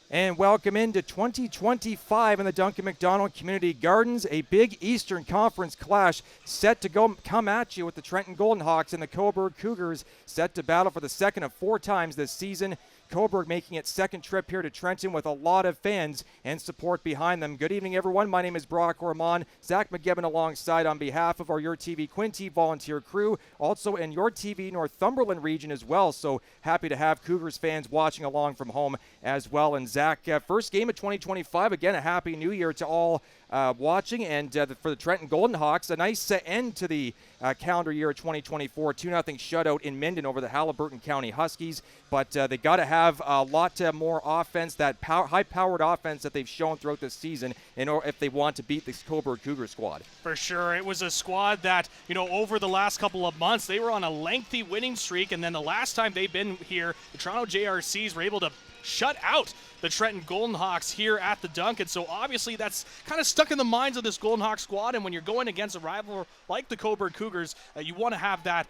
And welcome into 2025 in the Duncan McDonald Community Gardens. A big Eastern Conference clash set to come at you with the Trenton Golden Hawks and the Cobourg Cougars set to battle for the second of 4 times this season. Cobourg making its second trip here to Trenton with a lot of fans and support behind them. Good evening, everyone. My name is Brock Ormond. Zach McGibbon alongside on behalf of our Your TV Quinte volunteer crew, also in Your TV Northumberland region as well. So happy to have Cougars fans watching along from home as well. And Zach, first game of 2025. Again, a happy new year to all watching. And for the Trenton Golden Hawks, a nice end to the calendar year of 2024. 2-0 shutout in Minden over the Haliburton County Huskies. But they got to have a lot more offense, that high-powered offense that they've shown throughout this season, if they want to beat this Cobourg Cougar squad. For sure. It was a squad that, over the last couple of months, they were on a lengthy winning streak. And then the last time they've been here, the Toronto JRCs were able to shut out the Trenton Golden Hawks here at the Duncan. So obviously that's kind of stuck in the minds of this Golden Hawk squad, and when you're going against a rival like the Cobourg Cougars, you want to have that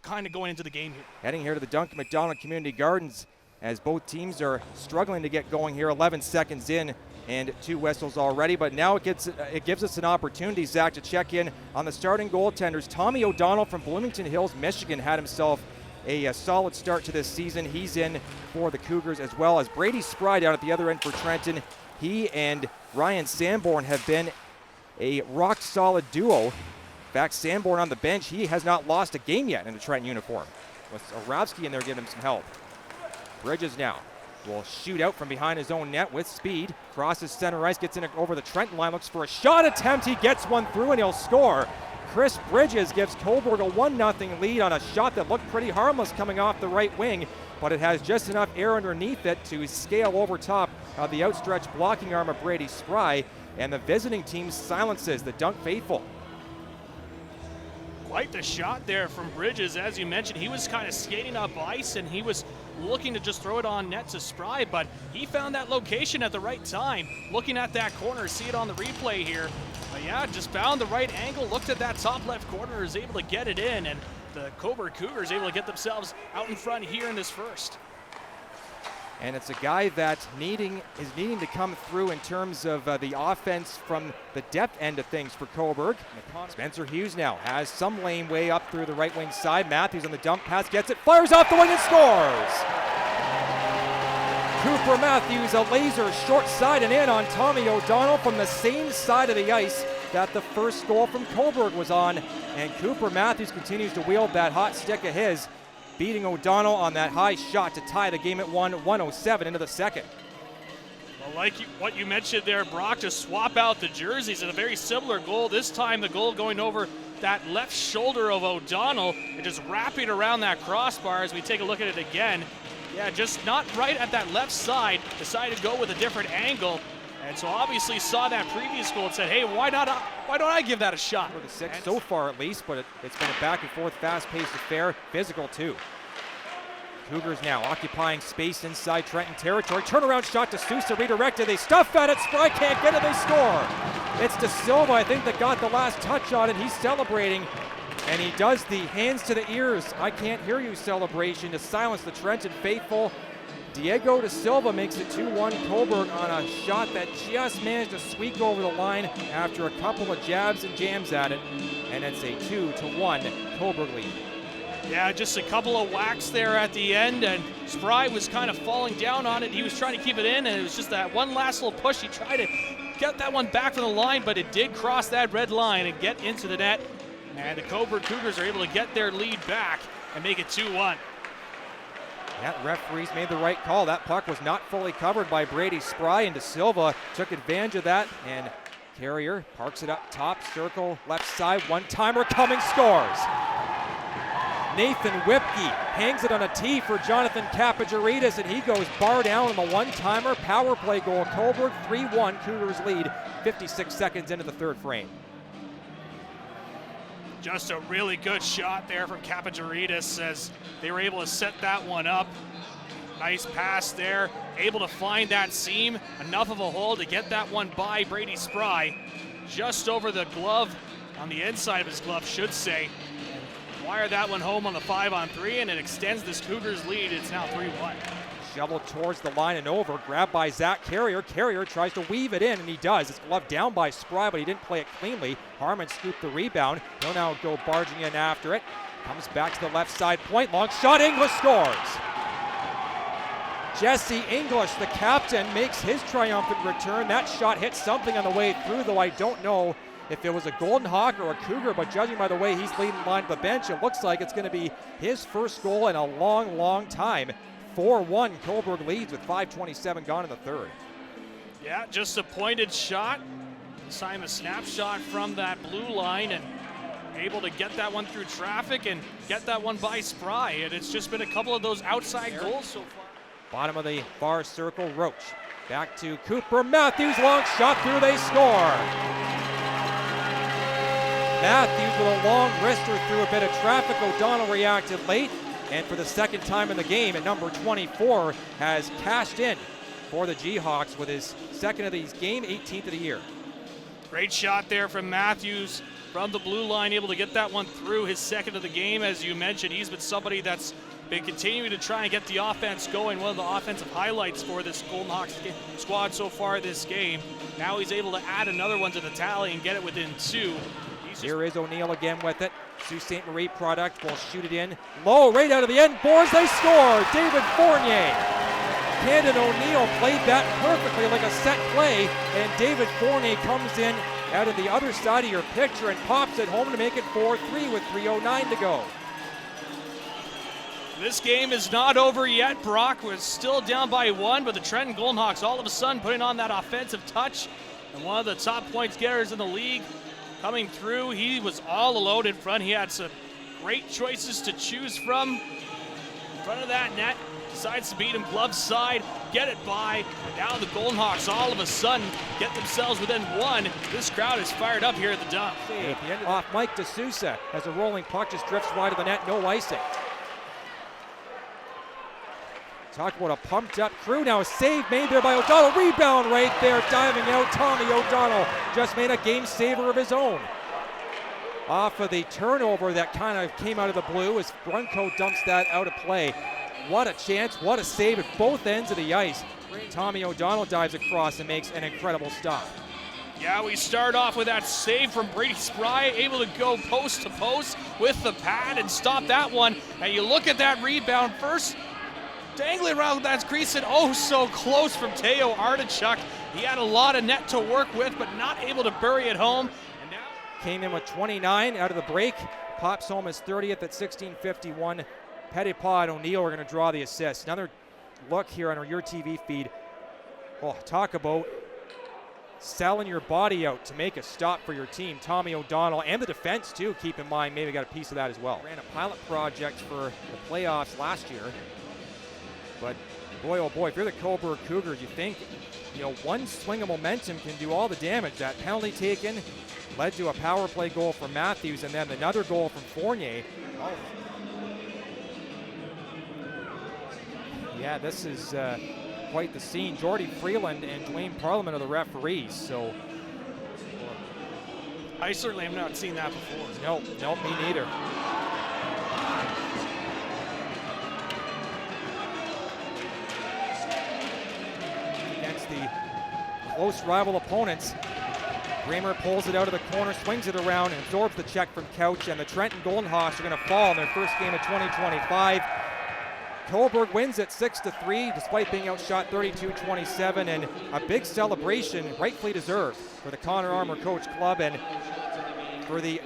kind of going into the game here. Heading here to the Duncan McDonald Community Gardens as both teams are struggling to get going here. 11 seconds in and 2 whistles already, but now it gives us an opportunity, Zach, to check in on the starting goaltenders. Tommy O'Donnell from Bloomington Hills, Michigan, had himself a solid start to this season. He's in for the Cougars, as well as Brady Spry down at the other end for Trenton. He and Ryan Sanborn have been a rock-solid duo. In fact, Sanborn on the bench, he has not lost a game yet in the Trenton uniform. With Oravsky in there giving him some help. Bridges now will shoot out from behind his own net with speed. Crosses center ice, gets in over the Trenton line, looks for a shot attempt. He gets one through and he'll score. Chris Bridges gives Cobourg a 1-0 lead on a shot that looked pretty harmless coming off the right wing, but it has just enough air underneath it to scale over top of the outstretched blocking arm of Brady Spry, and the visiting team silences the Dunk faithful. Quite the shot there from Bridges. As you mentioned, he was kind of skating up ice and he was looking to just throw it on net to Spry, but he found that location at the right time. Looking at that corner, see it on the replay here. But yeah, just found the right angle, looked at that top left corner, is able to get it in, and the Cobourg Cougars able to get themselves out in front here in this first. And it's a guy that is needing to come through in terms of the offense from the depth end of things for Cobourg. Spencer Hughes now has some lane way up through the right wing side. Matthews on the dump pass, gets it, fires off the wing and scores! Cooper Matthews, a laser short side and in on Tommy O'Donnell from the same side of the ice that the first goal from Cobourg was on. And Cooper Matthews continues to wield that hot stick of his, beating O'Donnell on that high shot to tie the game at 1:07 into the second. Well, like what you mentioned there, Brock, to swap out the jerseys in a very similar goal. This time the goal going over that left shoulder of O'Donnell and just wrapping around that crossbar as we take a look at it again. Yeah, just not right at that left side. Decided to go with a different angle. And so obviously saw that previous goal and said, hey, why don't I give that a shot? For the 6 so far at least, but it's been a back and forth, fast-paced affair, physical too. Cougars now occupying space inside Trenton territory. Turnaround shot to Sousa, redirected. They stuff at it. Spry can't get it. They score. It's De Silva, I think, that got the last touch on it. He's celebrating, and he does the hands to the ears, I can't hear you celebration to silence the Trenton faithful. Diego De Silva makes it 2-1 Cobourg on a shot that just managed to squeak over the line after a couple of jabs and jams at it, and it's a 2-1 Cobourg lead. Yeah, just a couple of whacks there at the end, and Spry was kind of falling down on it. He was trying to keep it in, and it was just that one last little push. He tried to get that one back from the line, but it did cross that red line and get into the net, and the Cobourg Cougars are able to get their lead back and make it 2-1. That referees made the right call. That puck was not fully covered by Brady Spry, and De Silva took advantage of that, and Carrier parks it up top, circle, left side, one-timer coming, scores. Nathan Whipke hangs it on a tee for Jonathan Kapajarides, and he goes bar down on the one-timer. Power play goal. Cobourg 3-1, Cougars lead 56 seconds into the third frame. Just a really good shot there from Kapajarides as they were able to set that one up. Nice pass there, able to find that seam, enough of a hole to get that one by Brady Spry. Just over the glove, on the inside of his glove, should say. Wire that one home on the 5-on-3, and it extends this Cougars lead. It's now 3-1. Shoveled towards the line and over, grabbed by Zach Carrier. Carrier tries to weave it in, and he does. It's gloved down by Spry, but he didn't play it cleanly. Harmon scooped the rebound. He'll now go barging in after it. Comes back to the left side point. Long shot. English scores. Jesse English, the captain, makes his triumphant return. That shot hit something on the way through, though I don't know if it was a Golden Hawk or a Cougar, but judging by the way he's leading the line to the bench, it looks like it's going to be his first goal in a long, long time. 4-1, Cobourg leads with 5:27 gone in the third. Yeah, just a pointed shot. This time a snapshot from that blue line and able to get that one through traffic and get that one by Spry. And it's just been a couple of those outside goals so far. Bottom of the far circle, Roach. Back to Cooper. Matthews, long shot through, they score. Matthews with a long wrister through a bit of traffic. O'Donnell reacted late, and for the second time in the game, at number 24, has cashed in for the Jayhawks with his second of the game, 18th of the year. Great shot there from Matthews from the blue line, able to get that one through, his second of the game. As you mentioned, he's been somebody that's been continuing to try and get the offense going. One of the offensive highlights for this Golden Hawks squad so far this game. Now he's able to add another one to the tally and get it within two. Here is O'Neill again with it. Sault Ste. Marie product will shoot it in. Low, right out of the end boards, they score! David Fournier. Camden O'Neill played that perfectly like a set play, and David Fournier comes in out of the other side of your picture and pops it home to make it 4-3 with 3:09 to go. This game is not over yet. Brock was still down by one, but the Trenton Golden Hawks all of a sudden putting on that offensive touch. And one of the top points getters in the league coming through. He was all alone in front. He had some great choices to choose from. In front of that net, decides to beat him glove side, get it by. And now the Golden Hawks all of a sudden get themselves within one. This crowd is fired up here at the dump. At the end off Mike DeSouza as a rolling puck just drifts wide of the net, no icing. Talk about a pumped up crew. Now a save made there by O'Donnell. Rebound right there, diving out. Tommy O'Donnell just made a game saver of his own. Off of the turnover that kind of came out of the blue as Brunko dumps that out of play. What a chance, what a save at both ends of the ice. Tommy O'Donnell dives across and makes an incredible stop. Yeah, we start off with that save from Brady Spry, able to go post to post with the pad and stop that one. And you look at that rebound first, dangling around that crease and oh so close from Teo Artichuk. He had a lot of net to work with, but not able to bury it home. And now came in with 29 out of the break. Pops home his 30th at 16:51. Petitpas and O'Neill are going to draw the assist. Another look here on your TV feed. Oh, talk about selling your body out to make a stop for your team. Tommy O'Donnell and the defense too, keep in mind, maybe got a piece of that as well. Ran a pilot project for the playoffs last year. But boy, oh boy, if you're the Cobourg Cougars, you think, one swing of momentum can do all the damage. That penalty taken led to a power play goal from Matthews and then another goal from Fournier. Oh. Yeah, this is quite the scene. Jordy Freeland and Dwayne Parliament are the referees, so. I certainly have not seen that before. No, me neither. Against the close rival opponents, Bramer pulls it out of the corner, swings it around, and absorbs the check from Couch, and the Trenton Golden Hawks are going to fall in their first game of 2025. Cobourg wins at 6-3 despite being outshot 32-27, and a big celebration rightfully deserved for the Connor Armour Coach Club. And for the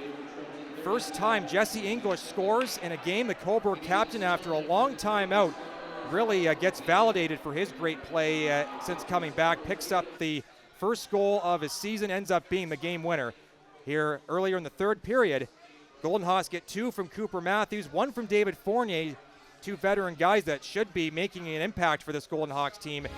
first time, Jesse English scores in a game. The Cobourg captain, after a long time out, really gets validated for his great play since coming back. Picks up the first goal of his season, ends up being the game winner here earlier in the third period. Golden Hawks get two from Cooper Matthews, one from David Fournier, two veteran guys that should be making an impact for this Golden Hawks team.